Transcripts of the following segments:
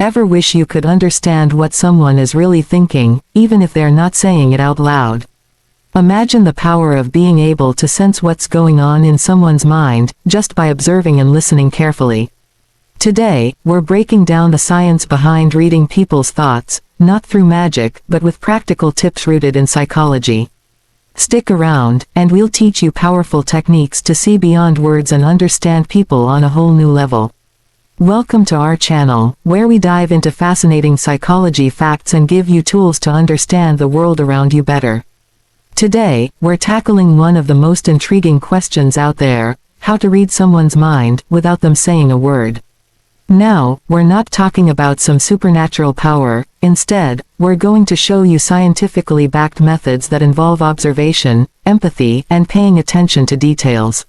Ever wish you could understand what someone is really thinking, even if they're not saying it out loud? Imagine the power of being able to sense what's going on in someone's mind, just by observing and listening carefully. Today, we're breaking down the science behind reading people's thoughts, not through magic, but with practical tips rooted in psychology. Stick around, and we'll teach you powerful techniques to see beyond words and understand people on a whole new level. Welcome to our channel, where we dive into fascinating psychology facts and give you tools to understand the world around you better. Today, we're tackling one of the most intriguing questions out there: how to read someone's mind without them saying a word. Now, we're not talking about some supernatural power. Instead, we're going to show you scientifically backed methods that involve observation, empathy, and paying attention to details.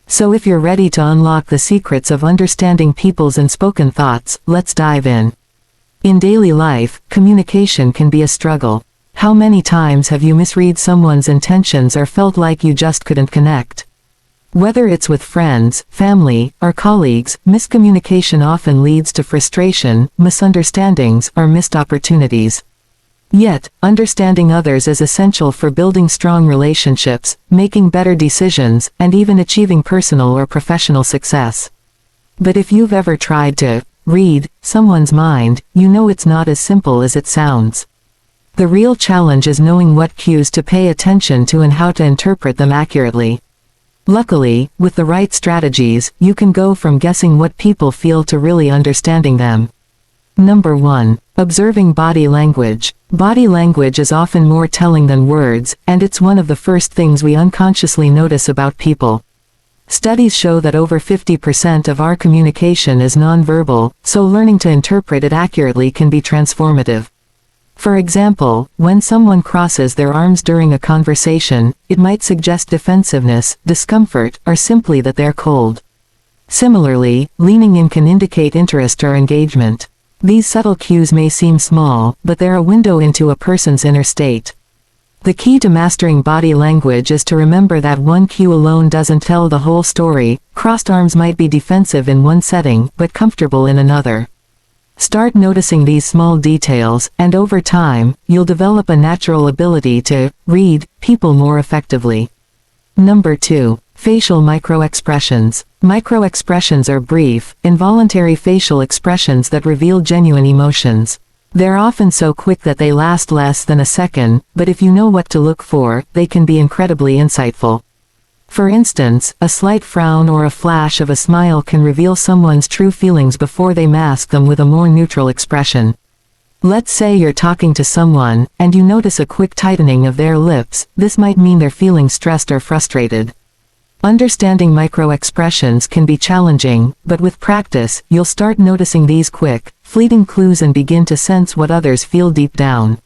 So if you're ready to unlock the secrets of understanding people's unspoken thoughts, let's dive in. In daily life, communication can be a struggle. How many times have you misread someone's intentions or felt like you just couldn't connect? Whether it's with friends, family, or colleagues, miscommunication often leads to frustration, misunderstandings, or missed opportunities. Yet, understanding others is essential for building strong relationships, making better decisions, and even achieving personal or professional success. But if you've ever tried to read someone's mind, you know it's not as simple as it sounds. The real challenge is knowing what cues to pay attention to and how to interpret them accurately. Luckily, with the right strategies, you can go from guessing what people feel to really understanding them. Number 1. Observing body language. Body language is often more telling than words, and it's one of the first things we unconsciously notice about people. Studies show that over 50% of our communication is nonverbal, so learning to interpret it accurately can be transformative. For example, when someone crosses their arms during a conversation, it might suggest defensiveness, discomfort, or simply that they're cold. Similarly, leaning in can indicate interest or engagement. These subtle cues may seem small, but they're a window into a person's inner state. The key to mastering body language is to remember that one cue alone doesn't tell the whole story. Crossed arms might be defensive in one setting, but comfortable in another. Start noticing these small details, and over time, you'll develop a natural ability to read people more effectively. Number 2. Facial microexpressions. Microexpressions are brief, involuntary facial expressions that reveal genuine emotions. They're often so quick that they last less than a second, but if you know what to look for, they can be incredibly insightful. For instance, a slight frown or a flash of a smile can reveal someone's true feelings before they mask them with a more neutral expression. Let's say you're talking to someone, and you notice a quick tightening of their lips. This might mean they're feeling stressed or frustrated. Understanding microexpressions can be challenging, but with practice, you'll start noticing these quick, fleeting clues and begin to sense what others feel deep down.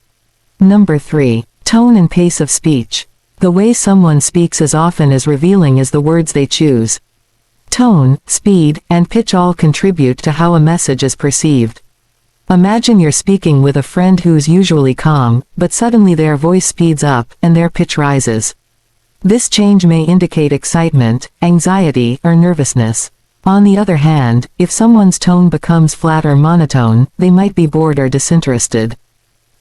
Number 3. Tone and pace of speech. The way someone speaks is often as revealing as the words they choose. Tone, speed, and pitch all contribute to how a message is perceived. Imagine you're speaking with a friend who's usually calm, but suddenly their voice speeds up, and their pitch rises. This change may indicate excitement, anxiety, or nervousness. On the other hand, if someone's tone becomes flat or monotone, they might be bored or disinterested.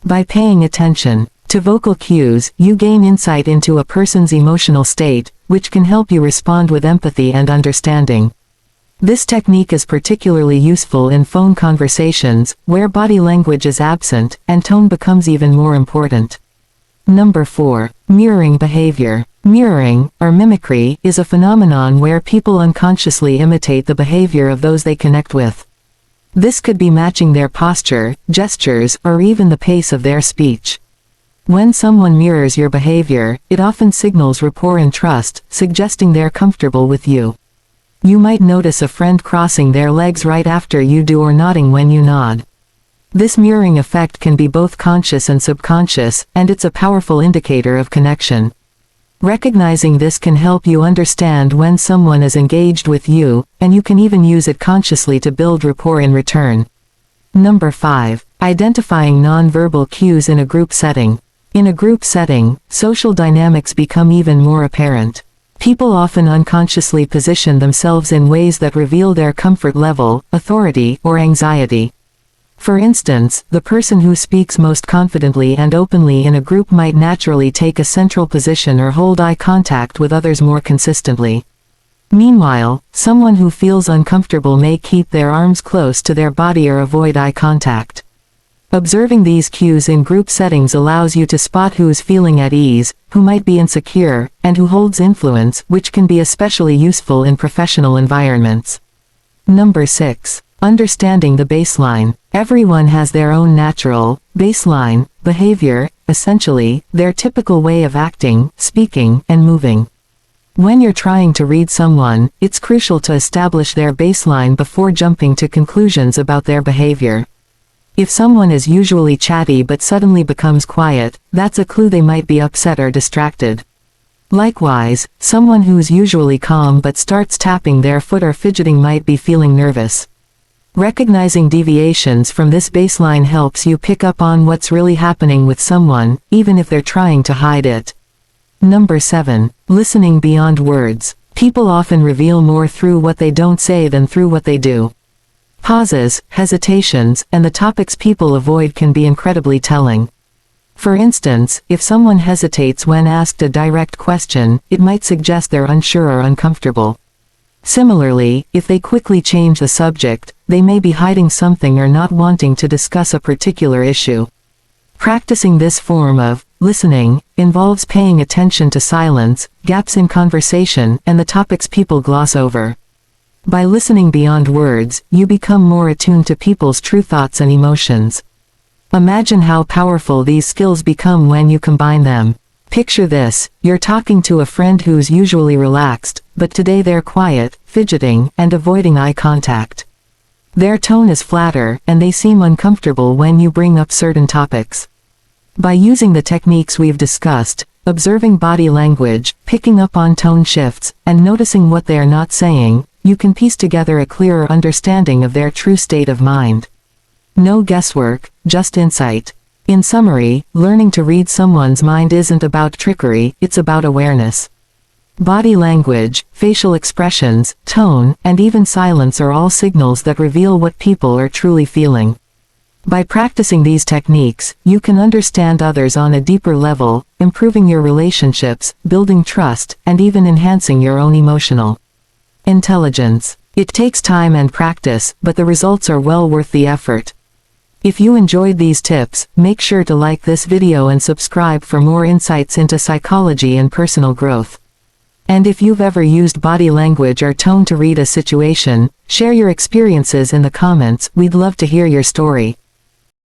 By paying attention to vocal cues, you gain insight into a person's emotional state, which can help you respond with empathy and understanding. This technique is particularly useful in phone conversations, where body language is absent, and tone becomes even more important. Number 4. Mirroring behavior. Mirroring, or mimicry, is a phenomenon where people unconsciously imitate the behavior of those they connect with. This could be matching their posture, gestures, or even the pace of their speech. When someone mirrors your behavior, it often signals rapport and trust, suggesting they're comfortable with you. You might notice a friend crossing their legs right after you do or nodding when you nod. This mirroring effect can be both conscious and subconscious, and it's a powerful indicator of connection. Recognizing this can help you understand when someone is engaged with you, and you can even use it consciously to build rapport in return. Number 5. Identifying nonverbal cues in a group setting. In a group setting, social dynamics become even more apparent. People often unconsciously position themselves in ways that reveal their comfort level, authority, or anxiety. For instance, the person who speaks most confidently and openly in a group might naturally take a central position or hold eye contact with others more consistently. Meanwhile, someone who feels uncomfortable may keep their arms close to their body or avoid eye contact. Observing these cues in group settings allows you to spot who is feeling at ease, who might be insecure, and who holds influence, which can be especially useful in professional environments. Number 6. Understanding the baseline. Everyone has their own natural, baseline, behavior, essentially, their typical way of acting, speaking, and moving. When you're trying to read someone, it's crucial to establish their baseline before jumping to conclusions about their behavior. If someone is usually chatty but suddenly becomes quiet, that's a clue they might be upset or distracted. Likewise, someone who's usually calm but starts tapping their foot or fidgeting might be feeling nervous. Recognizing deviations from this baseline helps you pick up on what's really happening with someone, even if they're trying to hide it. Number 7. Listening beyond words. People often reveal more through what they don't say than through what they do. Pauses, hesitations, and the topics people avoid can be incredibly telling. For instance, if someone hesitates when asked a direct question, it might suggest they're unsure or uncomfortable. Similarly, if they quickly change the subject, they may be hiding something or not wanting to discuss a particular issue. Practicing this form of listening involves paying attention to silence, gaps in conversation, and the topics people gloss over. By listening beyond words, you become more attuned to people's true thoughts and emotions. Imagine how powerful these skills become when you combine them. Picture this: you're talking to a friend who's usually relaxed, but today they're quiet, fidgeting, and avoiding eye contact. Their tone is flatter, and they seem uncomfortable when you bring up certain topics. By using the techniques we've discussed, observing body language, picking up on tone shifts, and noticing what they are not saying, you can piece together a clearer understanding of their true state of mind. No guesswork, just insight. In summary, learning to read someone's mind isn't about trickery, it's about awareness. Body language, facial expressions, tone, and even silence are all signals that reveal what people are truly feeling. By practicing these techniques, you can understand others on a deeper level, improving your relationships, building trust, and even enhancing your own emotional intelligence. It takes time and practice, but the results are well worth the effort. If you enjoyed these tips, make sure to like this video and subscribe for more insights into psychology and personal growth. And if you've ever used body language or tone to read a situation, share your experiences in the comments. We'd love to hear your story.